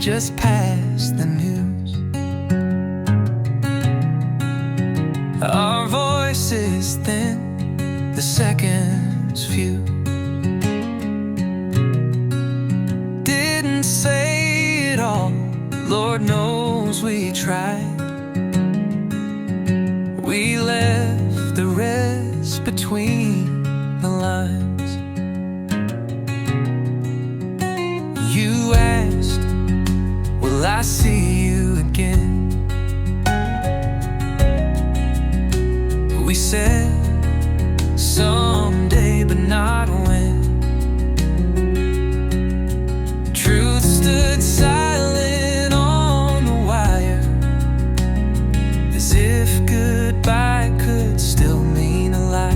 just past the news. Our voices thin, the seconds few. Didn't say it all, Lord knows we tried. We left the rest between the lines. You asked, will I see you again? We said, someday, but not when. Truth stood silent on the wire, as if goodbye could still mean a lie.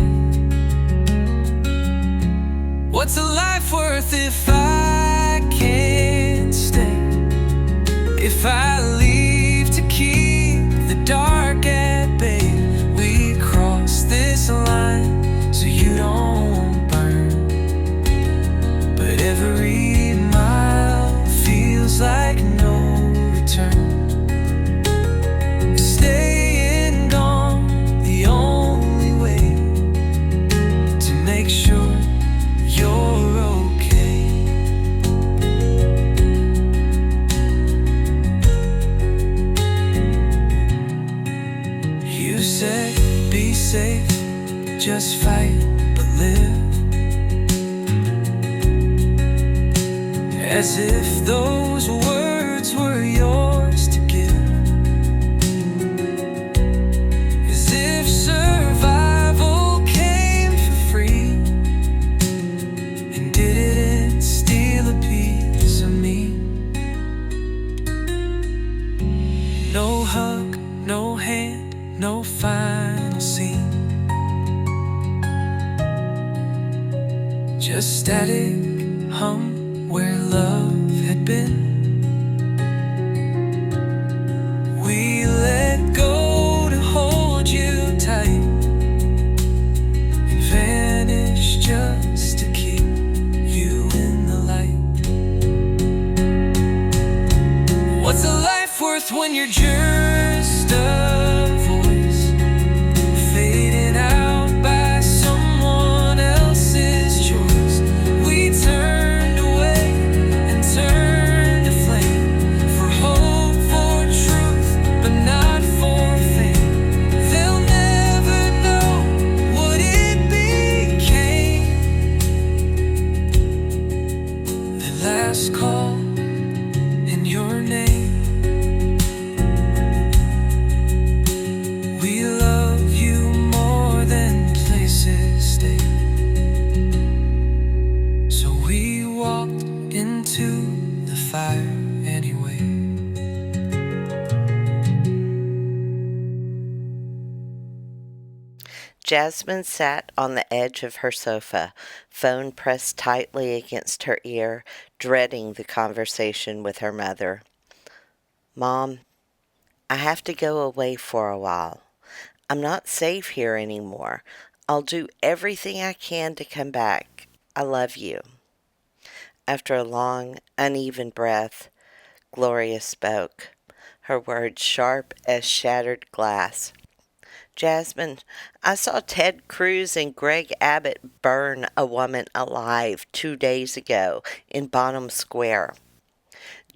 What's a life worth if I can't stay? If I leave to keep the dark at bay? We cross this line so you don't burn, but every mile feels like no return. Staying gone, the only way to make sure you're okay. You said, be safe, just fight, but live. As if those words were yours to give. As if survival came for free and didn't steal a piece of me. No hug, no hand, no final scene. Just static hum where love had been. We let go to hold you tight and vanish just to keep you in the light. What's a life worth when you're just a voice fading out by someone else's choice? We turned away and turned to flame for hope, for truth, but not for fame. They'll never know what it became. The last call in your name. We love you more than places stay. So we walked into the fire anyway. Jasmine sat on the edge of her sofa, phone pressed tightly against her ear, dreading the conversation with her mother. Mom, I have to go away for a while. I'm not safe here anymore. I'll do everything I can to come back. I love you. After a long, uneven breath, Gloria spoke, her words sharp as shattered glass. Jasmine, I saw Ted Cruz and Greg Abbott burn a woman alive 2 days ago in Bonham Square.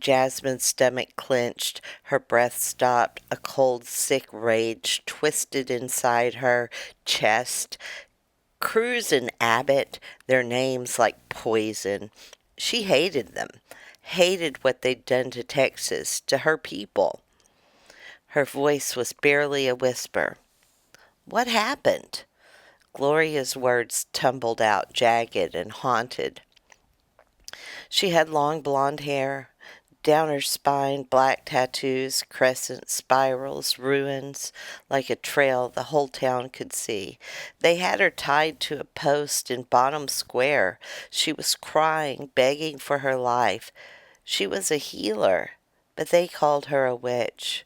Jasmine's stomach clenched, her breath stopped, a cold, sick rage twisted inside her chest. Cruz and Abbott, their names like poison. She hated them, hated what they'd done to Texas, to her people. Her voice was barely a whisper. What happened? Gloria's words tumbled out, jagged and haunted. She had long blonde hair, down her spine black tattoos, crescent spirals, ruins, like a trail the whole town could see. They had her tied to a post in Bonham Square. She was crying, begging for her life. She was a healer, but they called her a witch.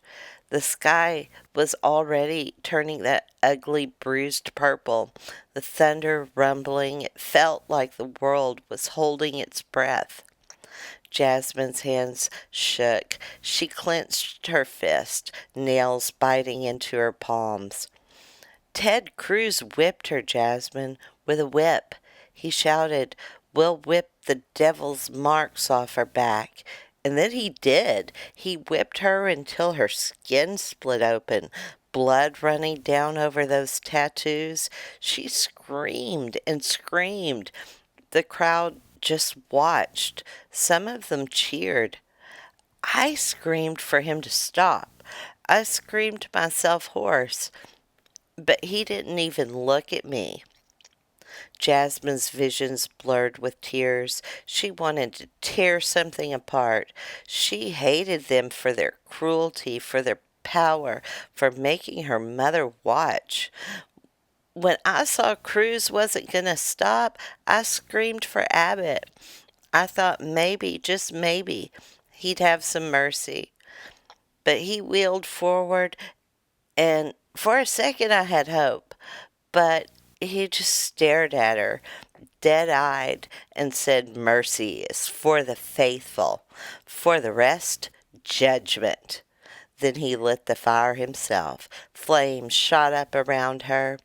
The sky was already turning that ugly, bruised purple, the thunder rumbling. It felt like the world was holding its breath. Jasmine's hands shook. She clenched her fist, nails biting into her palms. Ted Cruz whipped her, Jasmine, with a whip. He shouted, "We'll whip the devil's marks off her back." And then he did. He whipped her until her skin split open, blood running down over those tattoos. She screamed and screamed. The crowd just watched. Some of them cheered. I screamed for him to stop. I screamed myself hoarse, but he didn't even look at me. Jasmine's visions blurred with tears. She wanted to tear something apart. She hated them for their cruelty, for their power, for making her mother watch. When I saw Cruz wasn't going to stop, I screamed for Abbott. I thought maybe, just maybe, he'd have some mercy. But he wheeled forward, and for a second I had hope. But he just stared at her, dead-eyed, and said, "Mercy is for the faithful. For the rest, judgment." Then he lit the fire himself. Flames shot up around her.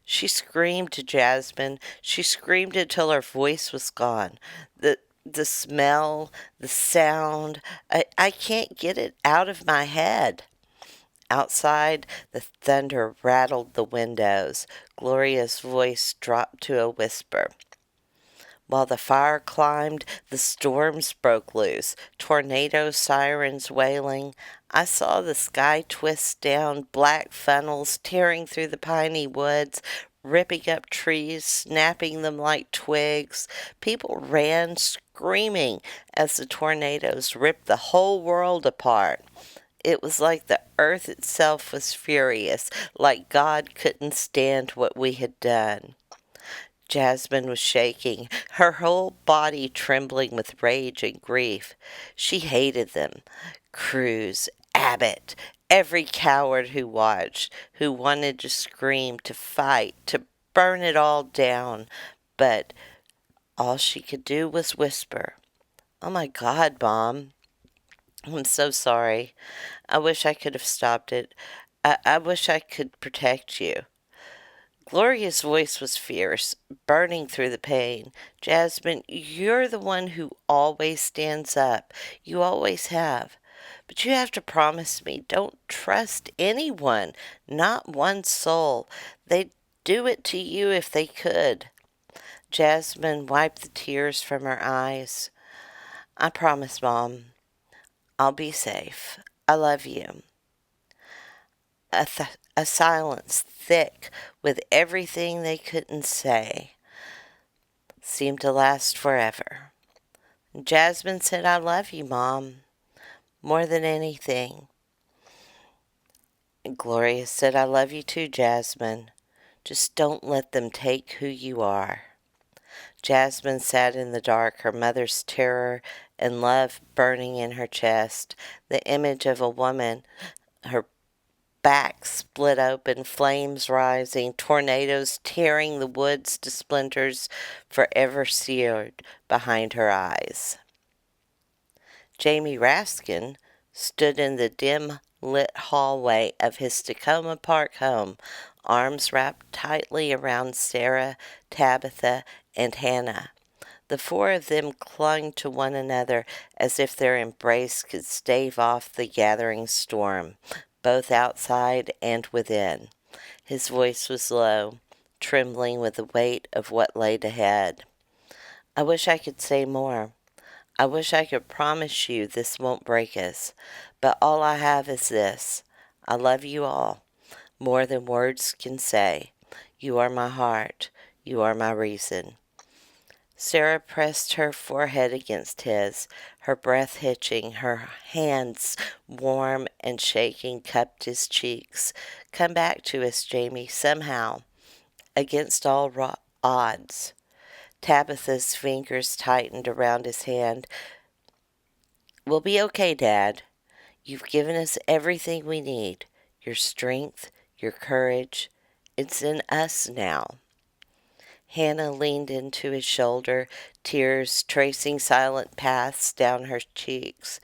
She screamed to Jasmine. She screamed until her voice was gone. The smell, the sound, I can't get it out of my head. Outside, the thunder rattled the windows. Gloria's voice dropped to a whisper. While the fire climbed, the storms broke loose, tornado sirens wailing. I saw the sky twist down, black funnels tearing through the piney woods, ripping up trees, snapping them like twigs. People ran screaming as the tornadoes ripped the whole world apart. It was like the earth itself was furious, like God couldn't stand what we had done. Jasmine was shaking, her whole body trembling with rage and grief. She hated them. Cruz, Abbott, every coward who watched, who wanted to scream, to fight, to burn it all down. But all she could do was whisper, "Oh my God, Mom, I'm so sorry. I wish I could have stopped it. I wish I could protect you." Gloria's voice was fierce, burning through the pain. "Jasmine, you're the one who always stands up. You always have. But you have to promise me, don't trust anyone, not one soul. They'd do it to you if they could." Jasmine wiped the tears from her eyes. "I promise, Mom. I'll be safe. I love you." A silence thick with everything they couldn't say seemed to last forever. Jasmine said, "I love you, Mom, more than anything." And Gloria said, "I love you too, Jasmine. Just don't let them take who you are." Jasmine sat in the dark, her mother's terror and love burning in her chest, the image of a woman, her back split open, flames rising, tornadoes tearing the woods to splinters, forever seared behind her eyes. Jamie Raskin stood in the dim lit hallway of his Tacoma Park home, arms wrapped tightly around Sarah, Tabitha, and Hannah. The four of them clung to one another as if their embrace could stave off the gathering storm, both outside and within. His voice was low, trembling with the weight of what lay ahead. "I wish I could say more. I wish I could promise you this won't break us. But all I have is this. I love you all, more than words can say. You are my heart. You are my reason." Sarah pressed her forehead against his, her breath hitching, her hands, warm and shaking, cupped his cheeks. "Come back to us, Jamie, somehow, against all odds." Tabitha's fingers tightened around his hand. "We'll be okay, Dad. You've given us everything we need. Your strength, your courage. It's in us now." Hannah leaned into his shoulder, tears tracing silent paths down her cheeks.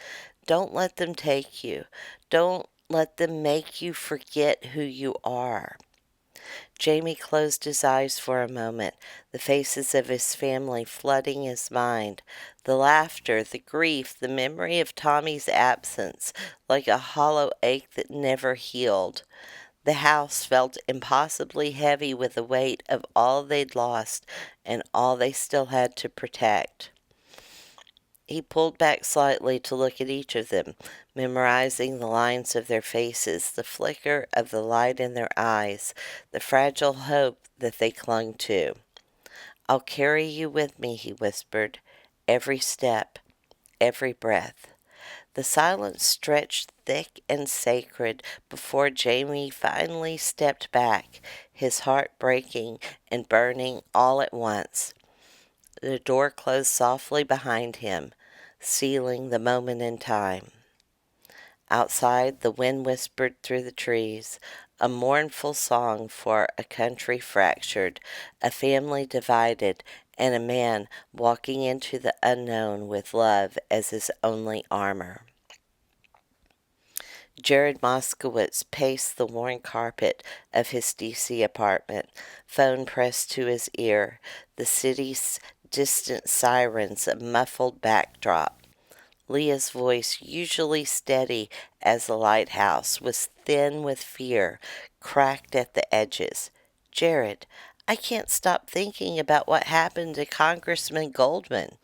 Don't let them take you. Don't let them make you forget who you are. Jamie closed his eyes for a moment, the faces of his family flooding his mind. The laughter, the grief, the memory of Tommy's absence, like a hollow ache that never healed. The house felt impossibly heavy with the weight of all they'd lost and all they still had to protect. He pulled back slightly to look at each of them, memorizing the lines of their faces, the flicker of the light in their eyes, the fragile hope that they clung to. I'll carry you with me, he whispered, every step, every breath. The silence stretched thick and sacred before Jamie finally stepped back, his heart breaking and burning all at once. The door closed softly behind him, sealing the moment in time. Outside, the wind whispered through the trees, a mournful song for a country fractured, a family divided, and a man walking into the unknown with love as his only armor. Jared Moskowitz paced the worn carpet of his D.C. apartment, phone pressed to his ear, the city's distant sirens a muffled backdrop. Leah's voice, usually steady as a lighthouse, was thin with fear, cracked at the edges. Jared, I can't stop thinking about what happened to Congressman Goldman.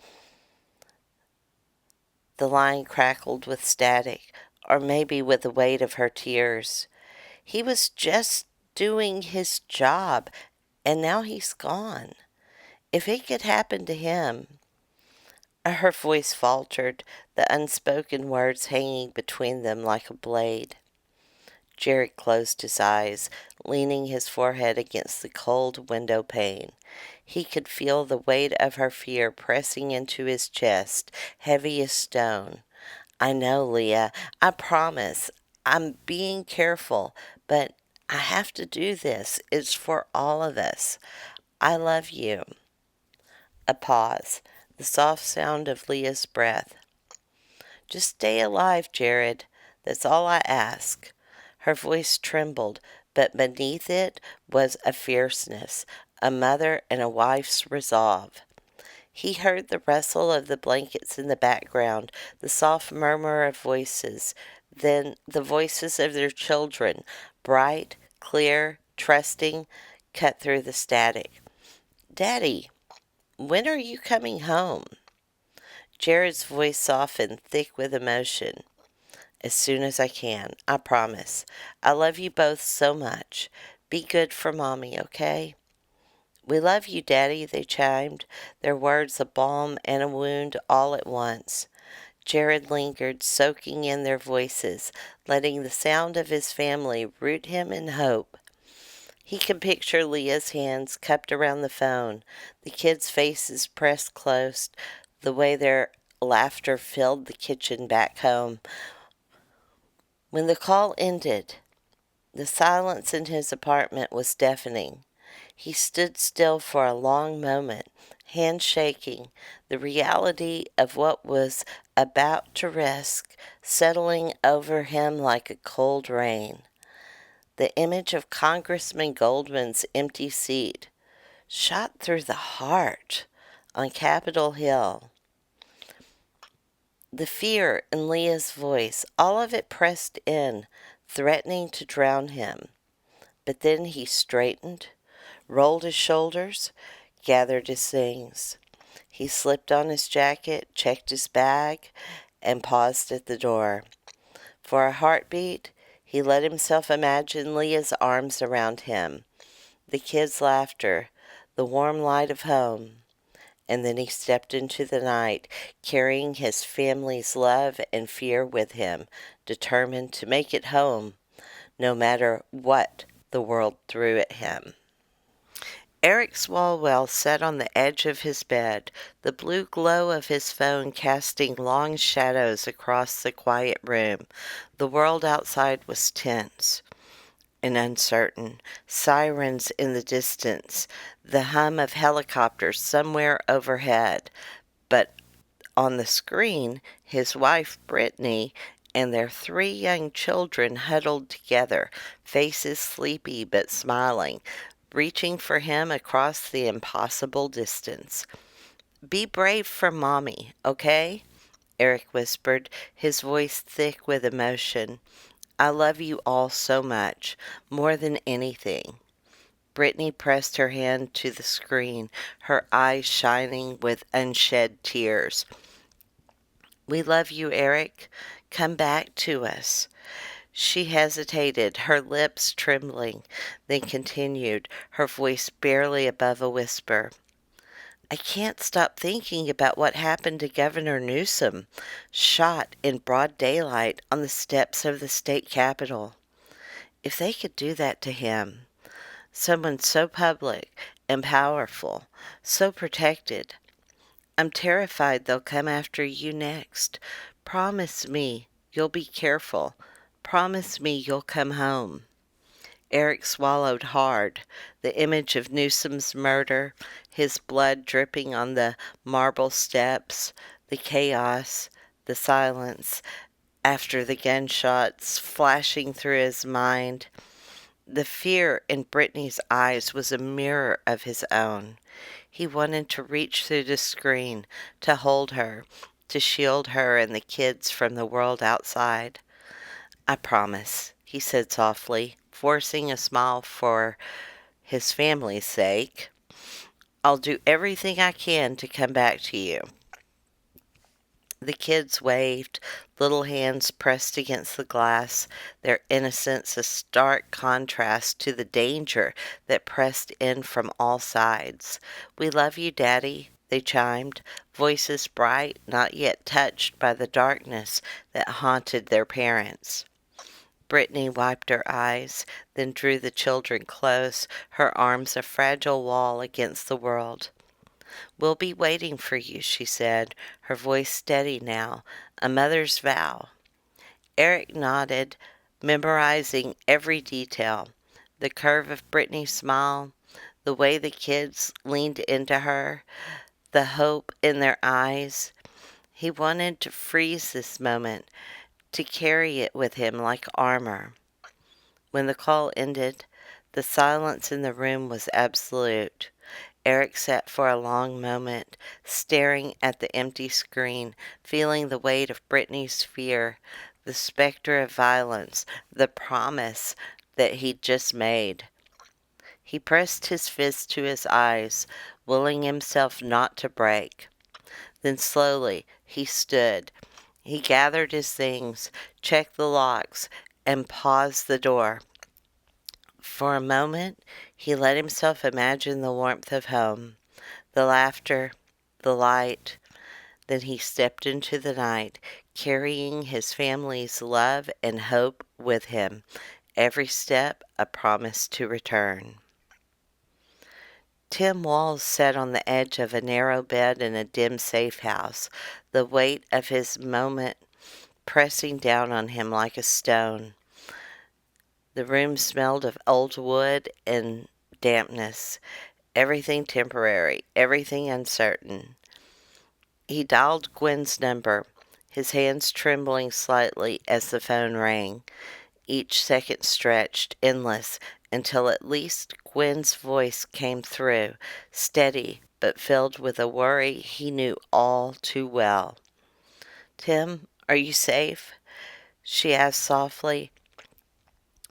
The line crackled with static, or maybe with the weight of her tears. He was just doing his job, and now he's gone. If it could happen to him. Her voice faltered, the unspoken words hanging between them like a blade. Jared closed his eyes, leaning his forehead against the cold window pane. He could feel the weight of her fear pressing into his chest, heavy as stone. I know, Leah. I promise. I'm being careful, but I have to do this. It's for all of us. I love you. A pause. The soft sound of Leah's breath. Just stay alive, Jared. That's all I ask. Her voice trembled, but beneath it was a fierceness, a mother and a wife's resolve. He heard the rustle of the blankets in the background, the soft murmur of voices, then the voices of their children, bright, clear, trusting, cut through the static. Daddy, when are you coming home? Jared's voice softened, thick with emotion. As soon as I can, I promise. I love you both so much. Be good for Mommy, okay? We love you, Daddy, they chimed, their words a balm and a wound all at once. Jared lingered, soaking in their voices, letting the sound of his family root him in hope. He could picture Leah's hands cupped around the phone, the kids' faces pressed close, the way their laughter filled the kitchen back home. When the call ended, the silence in his apartment was deafening. He stood still for a long moment, hands shaking, the reality of what was about to risk settling over him like a cold rain. The image of Congressman Goldman's empty seat shot through the heart on Capitol Hill. The fear in Leah's voice, all of it pressed in, threatening to drown him. But then he straightened, rolled his shoulders, gathered his things. He slipped on his jacket, checked his bag, and paused at the door. For a heartbeat, he let himself imagine Leah's arms around him, the kids' laughter, the warm light of home. And then he stepped into the night, carrying his family's love and fear with him, determined to make it home, no matter what the world threw at him. Eric Swalwell sat on the edge of his bed, the blue glow of his phone casting long shadows across the quiet room. The world outside was tense. and uncertain. Sirens in the distance, the hum of helicopters somewhere overhead. But on the screen, his wife Brittany and their 3 young children huddled together, faces sleepy but smiling, reaching for him across the impossible distance. "Be brave for Mommy, okay?" Eric whispered, his voice thick with emotion. "I love you all so much, more than anything." Brittany pressed her hand to the screen, her eyes shining with unshed tears. "We love you, Eric. Come back to us." She hesitated, her lips trembling, then continued, her voice barely above a whisper. "I can't stop thinking about what happened to Governor Newsom, shot in broad daylight on the steps of the state capitol. If they could do that to him, someone so public and powerful, so protected, I'm terrified they'll come after you next. Promise me you'll be careful. Promise me you'll come home." Eric swallowed hard. The image of Newsom's murder, his blood dripping on the marble steps, the chaos, the silence after the gunshots flashing through his mind. The fear in Brittany's eyes was a mirror of his own. He wanted to reach through the screen, to hold her, to shield her and the kids from the world outside. "I promise," he said softly, forcing a smile for his family's sake. "I'll do everything I can to come back to you." The kids waved, little hands pressed against the glass, their innocence a stark contrast to the danger that pressed in from all sides. "We love you, Daddy," they chimed, voices bright, not yet touched by the darkness that haunted their parents. Brittany wiped her eyes, then drew the children close, her arms a fragile wall against the world. "We'll be waiting for you," she said, her voice steady now, a mother's vow. Eric nodded, memorizing every detail. The curve of Brittany's smile, the way the kids leaned into her, the hope in their eyes. He wanted to freeze this moment, to carry it with him like armor. When the call ended, the silence in the room was absolute. Eric sat for a long moment, staring at the empty screen, feeling the weight of Brittany's fear, the specter of violence, the promise that he'd just made. He pressed his fist to his eyes, willing himself not to break. Then slowly he stood. He gathered his things, checked the locks, and paused the door. For a moment he let himself imagine the warmth of home, the laughter, the light. Then he stepped into the night, carrying his family's love and hope with him, every step a promise to return. Tim Walls sat on the edge of a narrow bed in a dim safe house, the weight of his moment pressing down on him like a stone. The room smelled of old wood and dampness, everything temporary, everything uncertain. He dialed Gwen's number, his hands trembling slightly as the phone rang. Each second stretched, endless, until at least Gwen's voice came through, steady but filled with a worry he knew all too well. "Tim, are you safe?" she asked softly,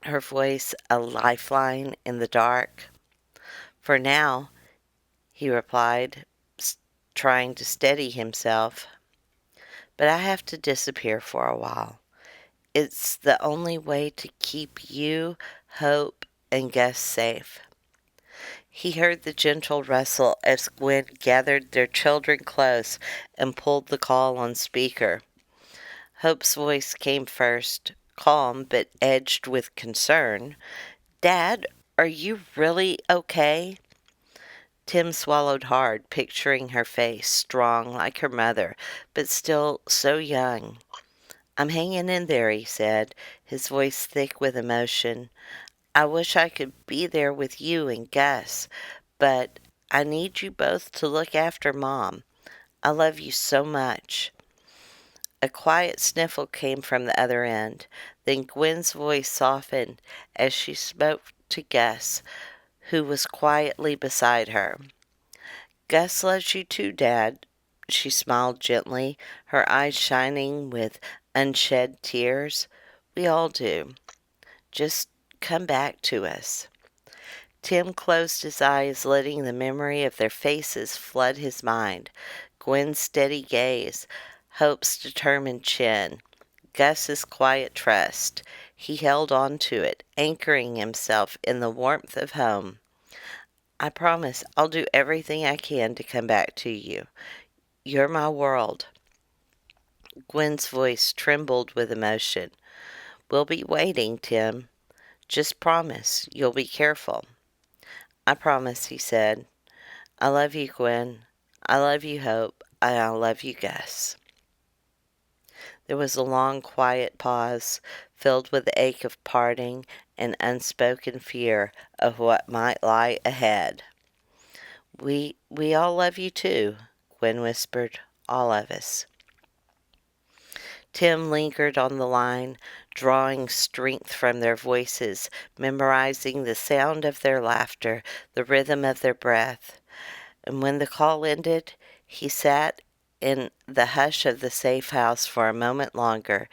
her voice a lifeline in the dark. "For now," he replied, trying to steady himself. "But I have to disappear for a while. It's the only way to keep you, Hope, and Gus safe." He heard the gentle rustle as Gwen gathered their children close and pulled the call on speaker. Hope's voice came first, calm but edged with concern. "Dad, are you really okay?" Tim swallowed hard, picturing her face, strong like her mother, but still so young. "I'm hanging in there," he said, his voice thick with emotion. I wish I could be there with you and Gus, but I need you both to look after Mom. I love you so much." A quiet sniffle came from the other end. Then Gwen's voice softened as she spoke to Gus, who was quietly beside her. "Gus loves you too, Dad." She smiled gently, her eyes shining with unshed tears. "We all do. Just come back to us." Tim closed his eyes, letting the memory of their faces flood his mind. Gwen's steady gaze, Hope's determined chin, Gus's quiet trust. He held on to it, anchoring himself in the warmth of home. "I promise I'll do everything I can to come back to you. You're my world." Gwen's voice trembled with emotion. "We'll be waiting, Tim. Just promise you'll be careful." "I promise," he said. "I love you, Gwen. I love you, Hope. And I love you, Gus." There was a long, quiet pause, filled with the ache of parting and unspoken fear of what might lie ahead. We all love you too," Gwen whispered. "All of us." Tim lingered on the line, drawing strength from their voices, memorizing the sound of their laughter, the rhythm of their breath. And when the call ended, he sat in the hush of the safe house for a moment longer,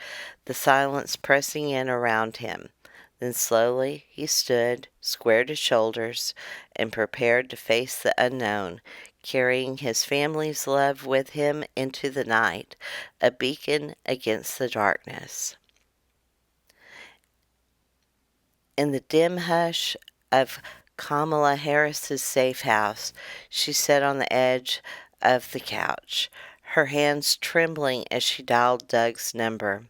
the silence pressing in around him. Then slowly he stood, squared his shoulders, and prepared to face the unknown, carrying his family's love with him into the night, a beacon against the darkness. In the dim hush of Kamala Harris's safe house, she sat on the edge of the couch, her hands trembling as she dialed Doug's number.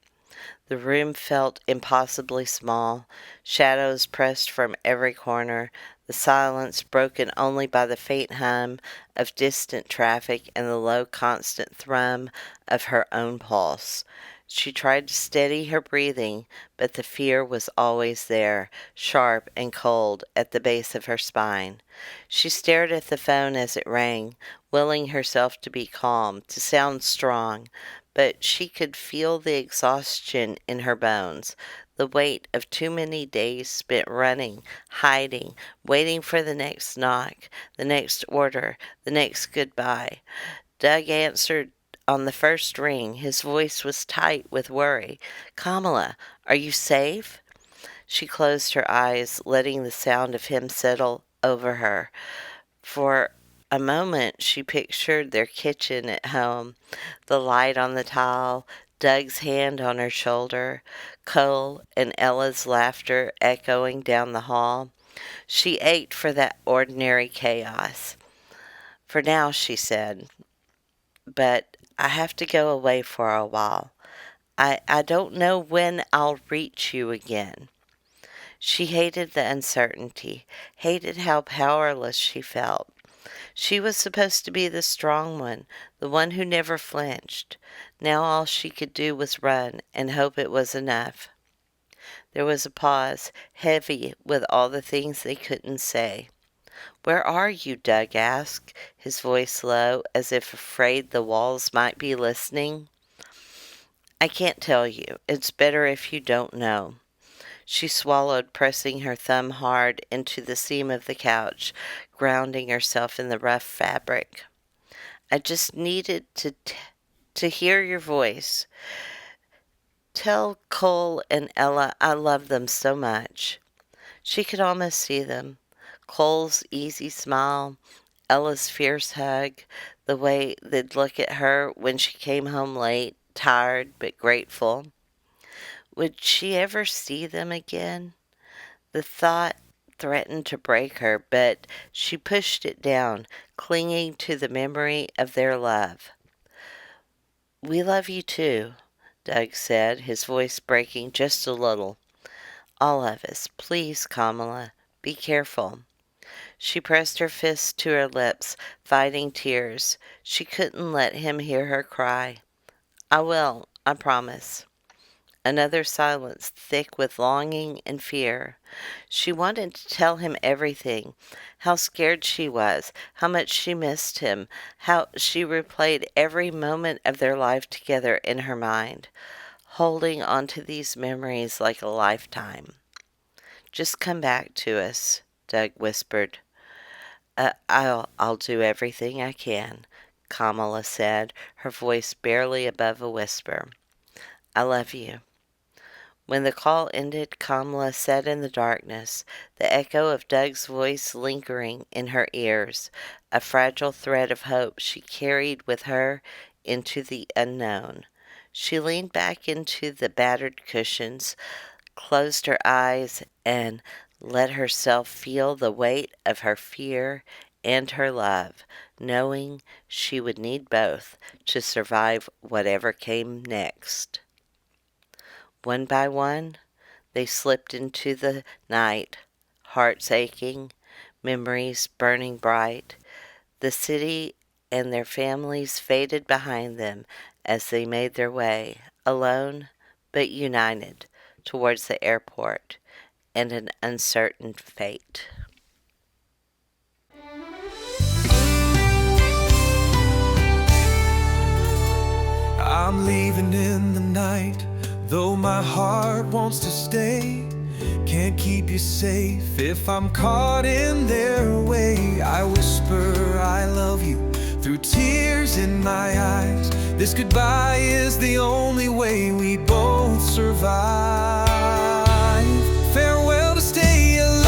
The room felt impossibly small, shadows pressed from every corner, the silence broken only by the faint hum of distant traffic and the low constant thrum of her own pulse. She tried to steady her breathing, but the fear was always there, sharp and cold at the base of her spine. She stared at the phone as it rang, willing herself to be calm, to sound strong, but she could feel the exhaustion in her bones, the weight of too many days spent running, hiding, waiting for the next knock, the next order, the next goodbye. Doug answered on the first ring. His voice was tight with worry. "Kamala, are you safe?" She closed her eyes, letting the sound of him settle over her. For a moment she pictured their kitchen at home, the light on the tile, Doug's hand on her shoulder, Cole and Ella's laughter echoing down the hall. She ached for that ordinary chaos. "For now," she said, "but I have to go away for a while. I don't know when I'll reach you again." She hated the uncertainty, hated how powerless she felt. She was supposed to be the strong one, the one who never flinched. Now all she could do was run and hope it was enough. There was a pause, heavy with all the things they couldn't say. "Where are you?" Doug asked, his voice low, as if afraid the walls might be listening. "I can't tell you. It's better if you don't know." She swallowed, pressing her thumb hard into the seam of the couch, grounding herself in the rough fabric. "I just needed to hear your voice. Tell Cole and Ella I love them so much." She could almost see them. Cole's easy smile, Ella's fierce hug, the way they'd look at her when she came home late, tired but grateful. Would she ever see them again? The thought threatened to break her, but she pushed it down, clinging to the memory of their love. "We love you too," Doug said, his voice breaking just a little. "All of us. Please, Kamala, be careful." She pressed her fist to her lips, fighting tears. She couldn't let him hear her cry. "I will, I promise." Another silence thick with longing and fear. She wanted to tell him everything, how scared she was, how much she missed him, how she replayed every moment of their life together in her mind, holding on to these memories like a lifetime. "Just come back to us," Doug whispered. I'll do everything I can," Kamala said, her voice barely above a whisper. "I love you." When the call ended, Kamala sat in the darkness, the echo of Doug's voice lingering in her ears, a fragile thread of hope she carried with her into the unknown. She leaned back into the battered cushions, closed her eyes, and let herself feel the weight of her fear and her love, knowing she would need both to survive whatever came next. One by one, they slipped into the night, hearts aching, memories burning bright. The city and their families faded behind them as they made their way, alone but united, towards the airport and an uncertain fate. I'm leaving in the night, though my heart wants to stay. Can't keep you safe if I'm caught in their way. I whisper I love you through tears in my eyes. This goodbye is the only way we both survive. Farewell to stay alive.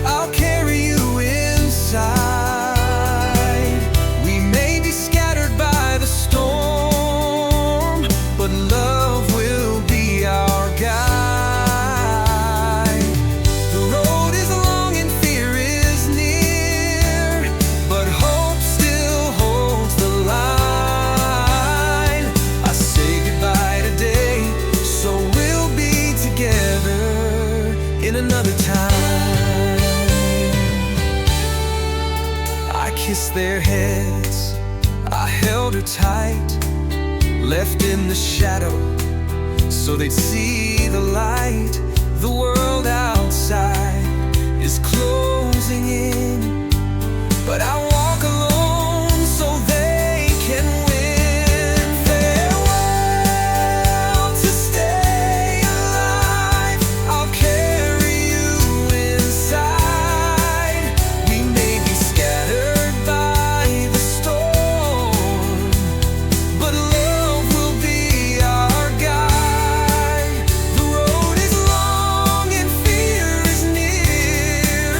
I'll carry you inside. We may be scattered by the storm, but love will be our guide. The road is long and fear is near, but hope still holds the line. I say goodbye today, so we'll be together in another time. I kissed their heads, I held her tight, left in the shadow so they'd see the light. The world outside is closing in, but I walk alone so they can win. Farewell to stay alive. I'll carry you inside. We may be scattered by the storm, but love will be our guide. The road is long and fear is near,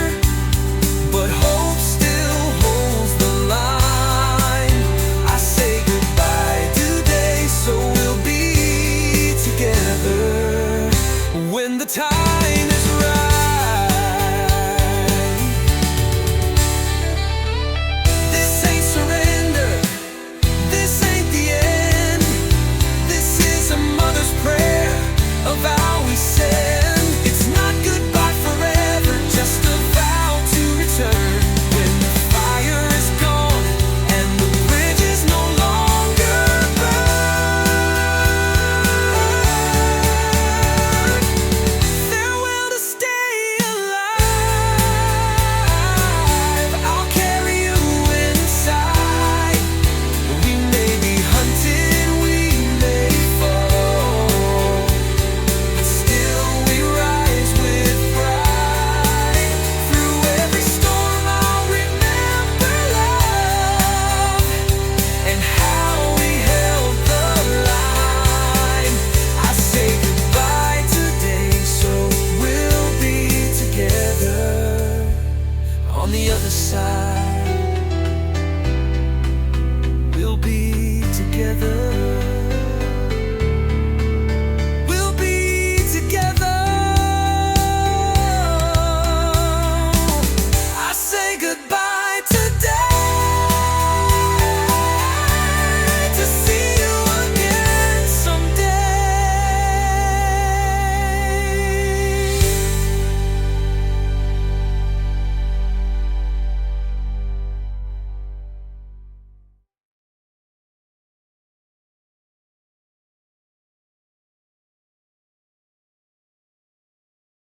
but hope still holds the line. I say goodbye today, so we'll be together when the time is right. This ain't surrender, this ain't the end. This is a mother's prayer, a vow we send. It's not goodbye forever, just a vow to return. When the fire is gone and the bridges no longer burn. Farewell to stay alive. I'll carry you inside. We may be hunted, we may fall, but still we rise with pride. Through every storm I'll remember love and how we held the line. I say goodbye today, so we'll be together on the other side.